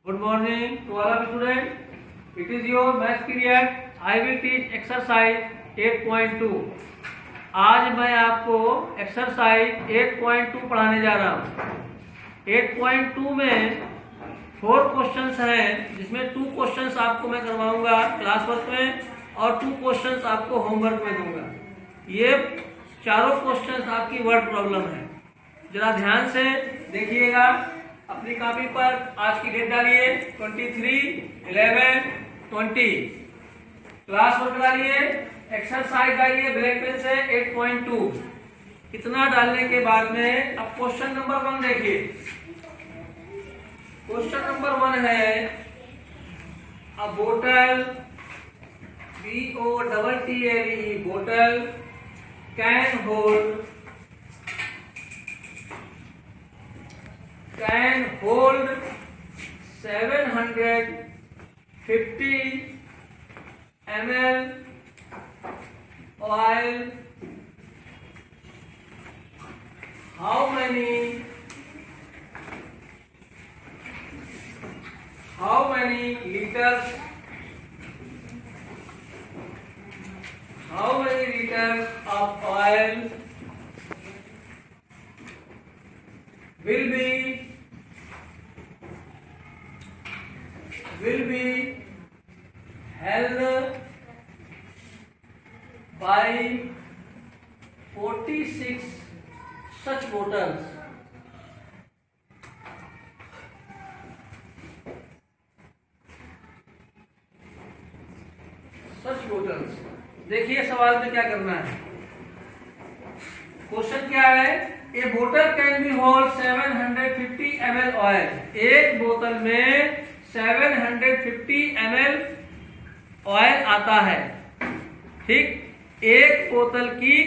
Good morning to all of you students. It is your math period. I will teach exercise 8.2. आज मैं आपको exercise 8.2 पढ़ाने जा रहा हूँ। 8.2 में 4 क्वेश्चंस हैं, जिसमें 2 क्वेश्चंस आपको मैं करवाऊंगा क्लास वर्क में और 2 क्वेश्चंस आपको होमवर्क में दूंगा। ये चारों क्वेश्चंस आपकी वर्ड प्रॉब्लम है। जरा ध्यान से देखिएगा। अपनी कॉपी पर आज की डेट डालिए 23/11/20। क्लास वर्क डालिए, एक्सरसाइज डालिए ब्लैक पेन से 8.2। इतना डालने के बाद में अब क्वेश्चन नंबर 1 देखिए। क्वेश्चन नंबर 1 है अ बोतल BOTTLE बोतल can hold 750 ml oil. How many liters of oil will be held by 46 such bottles? देखिए सवाल में क्या करना है। क्वेश्चन क्या है? ए बोतल can be hold 750 ml oil. एक बोतल में 750 ml ऑयल आता है। ठीक, एक बोतल की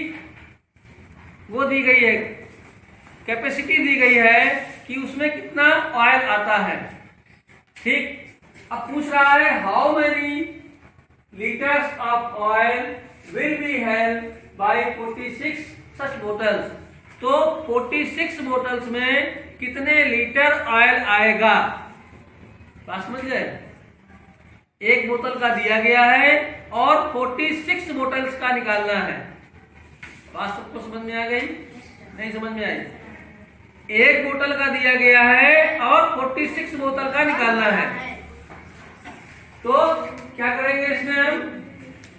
वो दी गई है, कैपेसिटी दी गई है कि उसमें कितना ऑयल आता है। ठीक, अब पूछ रहा है how many litres of oil will be held by 46 such bottles. तो 46 बोतल्स में कितने लीटर ऑयल आएगा? बात समझ गए? एक बोतल का दिया गया है और 46 बोतल्स का निकालना है। बात सबको समझ में आ गई? नहीं समझ में आई? एक बोतल का दिया गया है और 46 बोतल का निकालना है। तो क्या करेंगे?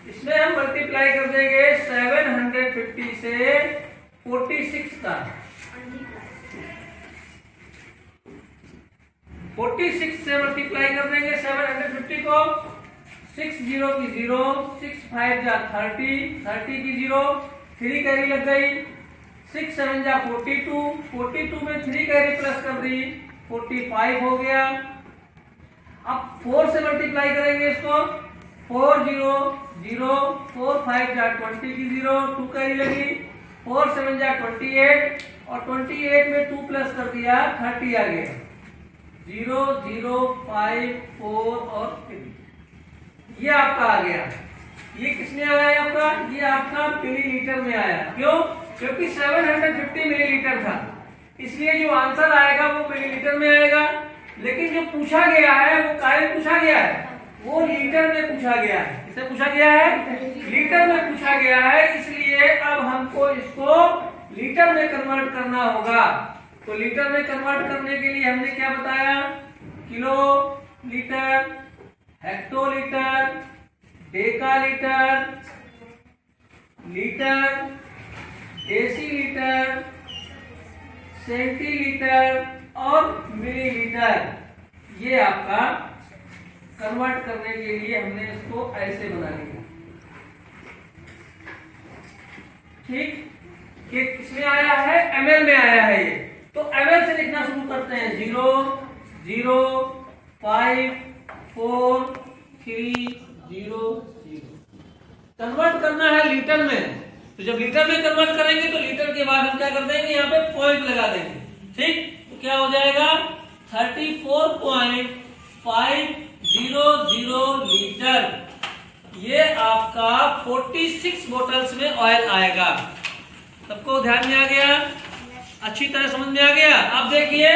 इसमें हम मल्टीप्लाई कर देंगे 750 से 46 का। 46 से मल्टीप्लाई कर देंगे 750 को। 6 0 की 0, 6 5 जा 30, 30 की 0, 3 कैरी लग गई। 6 7 जा 42, 42 में 3 कैरी प्लस कर दी, 45 हो गया। अब 4 से मल्टीप्लाई करेंगे इसको। 4 0 0, 4 5 जा 20 की 0, 2 कैरी लगी। 4 7 जा 28 और 28 में 2 प्लस कर दिया, 30 आ गया। 0 0 5 4 और 3 ये आपका आ गया। ये किसमें आया है आपका? ये आपका मिलीलीटर में आया। क्यों? क्योंकि 750 मिलीलीटर था, इसलिए जो आंसर आएगा वो मिलीलीटर में आएगा। लेकिन जो पूछा गया है वो काय में पूछा गया है? वो लीटर में पूछा गया है। किससे पूछा गया है? लीटर में पूछा गया है। इसलिए अब हमको इसको लीटर में कन्वर्ट करना होगा। तो लीटर में कन्वर्ट करने के लिए हमने क्या बताया? Kilolitre, hectolitre, decalitre, litre, decilitre, centilitre और मिलीलीटर। ये आपका कन्वर्ट करने के लिए हमने इसको ऐसे बना लिया। ठीक, कि किसमें आया है? ml में आया है ये। तो ml से लिखना शुरू करते हैं। 0 0 5 4 3 0 0। कन्वर्ट करना है लीटर में। तो जब लीटर में कन्वर्ट करेंगे तो लीटर के बाद हम क्या कर देंगे? यहाँ पे पॉइंट लगा देंगे। ठीक, तो क्या हो जाएगा? 34.500 लीटर। ये आपका 46 बोतल्स में ऑयल आएगा। सबको ध्यान में आ गया? अच्छी तरह समझ में आ गया। अब देखिए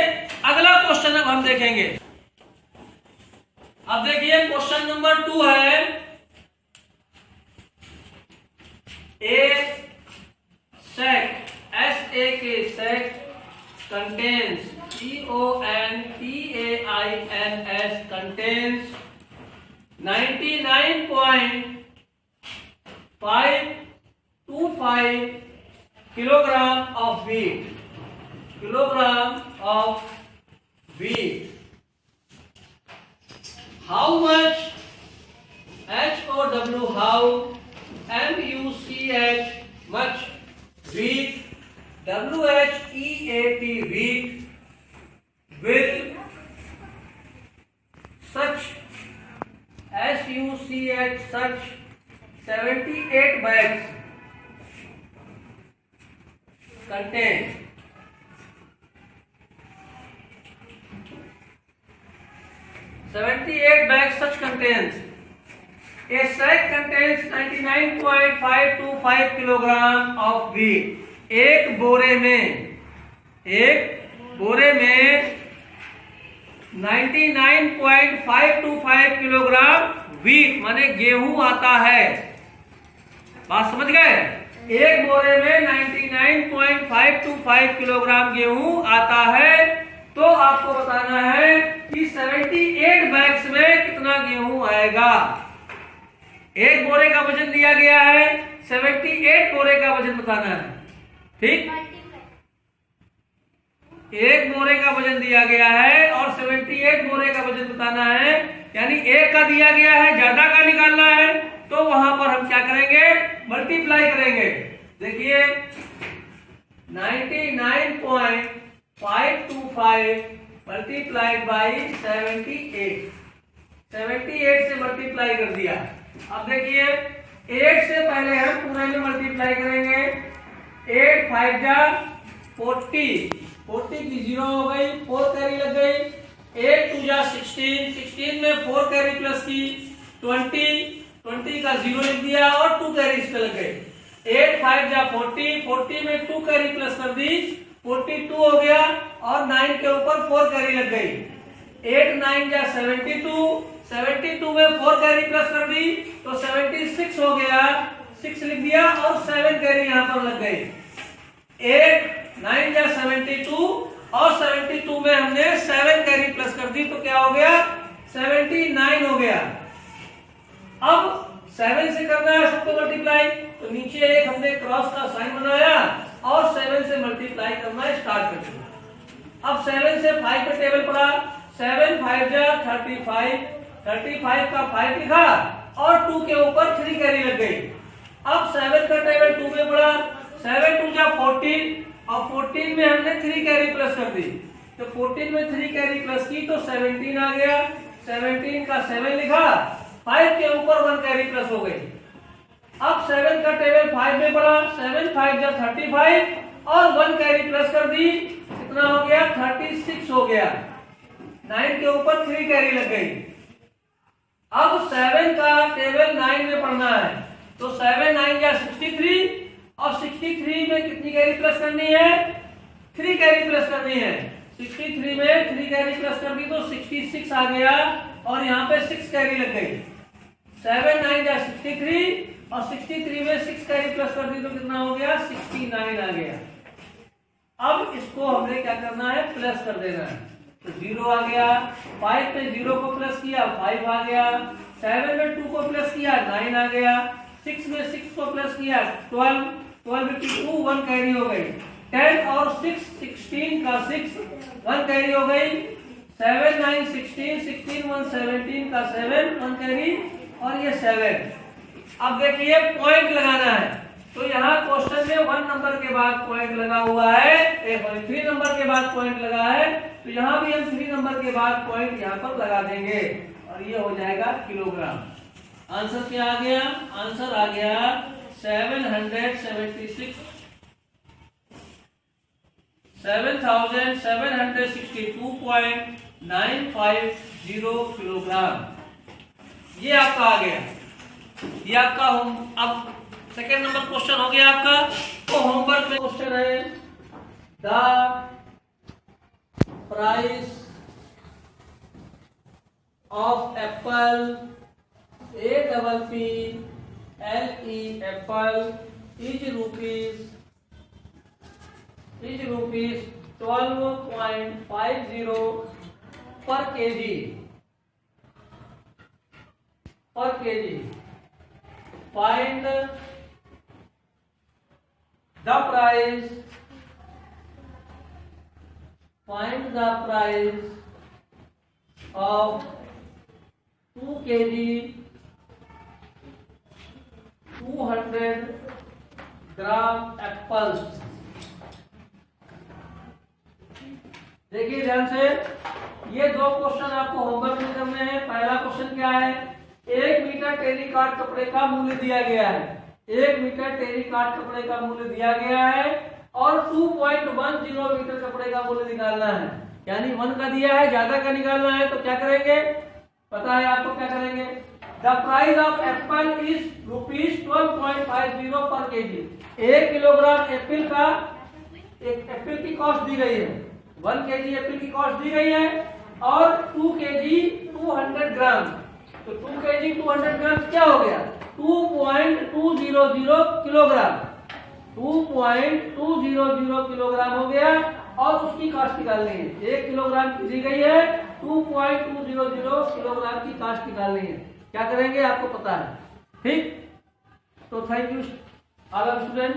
अगला क्वेश्चन अब हम देखेंगे। अब देखिए क्वेश्चन नंबर 2 है, A set SAK set contains CONTAINS contains 99.525 kilogram of wheat. How much HOW, how MUCH, much, wheat, WHEAT, wheat, will such, SUCH, such 78 bags contain. Such contains. A sack contains 99.525 kilogram of wheat. एक बोरे में 99.525 kilogram wheat माने गेहूं आता है। बात समझ गए? एक बोरे में 99.525 किलोग्राम गेहूं आता है। तो आपको बताना है कि 78 बैग्स में कितना गेहूं आएगा। एक बोरे का वजन दिया गया है, 78 बोरे का वजन बताना है। ठीक, एक बोरे का वजन दिया गया है और 78 बोरे का वजन बताना है, यानी एक का दिया गया है, ज्यादा का निकालना है। तो वहां पर हम क्या करेंगे, मल्टीप्लाई करेंगे। देखिए 99.525 मल्टीप्लाइड बाई 78 से मल्टीप्लाई कर दिया। अब देखिए 8 से पहले हम पूरे में मल्टीप्लाई करेंगे। 8 5 जा 40 की 0 हो गई, 4 कैरी लग गई। 8 2 जा 16 में 4 कैरी प्लस की 20 का 0 लिख दिया और 2 कैरी इस पे लग गई। 8 5 जा 40 में 2 कैरी प्लस कर दी, 42 हो गया और 9 के ऊपर 4 कैरी लग गई। 8 9 जा 72 में 4 कैरी प्लस कर दी तो 76 हो गया, 6 लिख दिया और 7 कैरी यहां पर लग गई। 8 9 जा 72 और 72 में हमने 7 कैरी प्लस कर दी तो क्या हो गया, 79 हो गया। अब 7 से करना है सबको मल्टीप्लाई, तो नीचे एक हमने क्रॉस का साइन बनाया और 7 से मल्टीप्लाई करना स्टार्ट कर दिया। अब 7 से 5 पे टेबल पड़ा, 7 5 जा 35 का 5 लिखा और 2 के ऊपर 3 कैरी लग गई। अब 7 का टेबल 2 में पड़ा, 7 2 जा 14 और 14 में हमने 3 कैरी प्लस कर दी, तो 14 में 3 कैरी प्लस की तो 17 आ गया। 17 का 7 लिखा, 5 के ऊपर 1 कैरी प्लस हो गई। अब 7 का टेबल 5 में पड़ा, 7 5 जा 35 और 1 कैरी प्लस कर दी, कितना हो गया, 36 हो गया। 9 के ऊपर 3 कैरी लग गई। अब 7 का टेबल 9 में पढ़ना है, तो 7 9 जा 63 और 63 में कितनी कैरी प्लस करनी है, 3 कैरी प्लस करनी है। 63 में 3 कैरी प्लस कर दी तो 66 आ गया और यहाँ पे 6 कैरी लग गई। 7 9 जा 63 और 63 में 6 कैरी प्लस कर दी तो कितना हो गया, 69 आ गया। अब इसको हमने क्या करना है, प्लस कर देना है, तो 0 आ गया। 5 में 0 को प्लस किया, 5 आ गया। 7 में 2 को प्लस किया, 9 आ गया। 6 में 6 को प्लस किया, 12 की 2 1 कैरी हो गई। 10 और 6 16 का 6 1 कैरी हो गई। 7 9 16 1 17 का 7 1 कैरी और ये 7। अब देखिए पॉइंट लगाना है, तो यहाँ क्वेश्चन में 1 नंबर के बाद पॉइंट लगा हुआ है, 3 नंबर के बाद पॉइंट लगा है, तो यहाँ भी हम 3 नंबर के बाद पॉइंट यहाँ पर लगा देंगे और ये हो जाएगा किलोग्राम। आंसर क्या आ गया, आंसर आ गया 7762.950 किलोग्राम। ये आपका आ गया, ये आपका होम। अब सेकेंड नंबर क्वेश्चन हो गया आपका, तो होमवर्क में क्वेश्चन है the price of apple, APPLE apple is rupees 12.50 per kg. Find the price of 2 kg 200 gram apples. देखिए ध्यान से, ये दो क्वेश्चन आपको होमवर्क में करने हैं। पहला क्वेश्चन क्या है, 1 मीटर टेरिकॉट कपड़े का मूल्य दिया गया है। 1 मीटर टेरिकॉट कपड़े का मूल्य दिया गया है और 2.10 मीटर कपड़े का मूल्य निकालना है। यानी 1 का दिया है, ज्यादा का निकालना है। तो क्या करेंगे, पता है आपको क्या करेंगे। The price of Apple is ₹12.50 पर केजी। 1 किलोग्राम एप्पल का, एक एप्पल की कॉस्ट दी गई है, 1 केजी एप्पल की कॉस्ट दी गई है और 2 केजी 200 ग्राम। तो 2 केजी 200 ग्राम क्या हो गया, 2.200 किलोग्राम। 2.200 किलोग्राम हो गया और उसकी कॉस्ट निकालनी है। 1 किलोग्राम की दी गई है, 2.200 किलोग्राम की कॉस्ट निकालनी है। क्या करेंगे आपको पता है, ठीक। तो थैंक यू ऑल स्टूडेंट।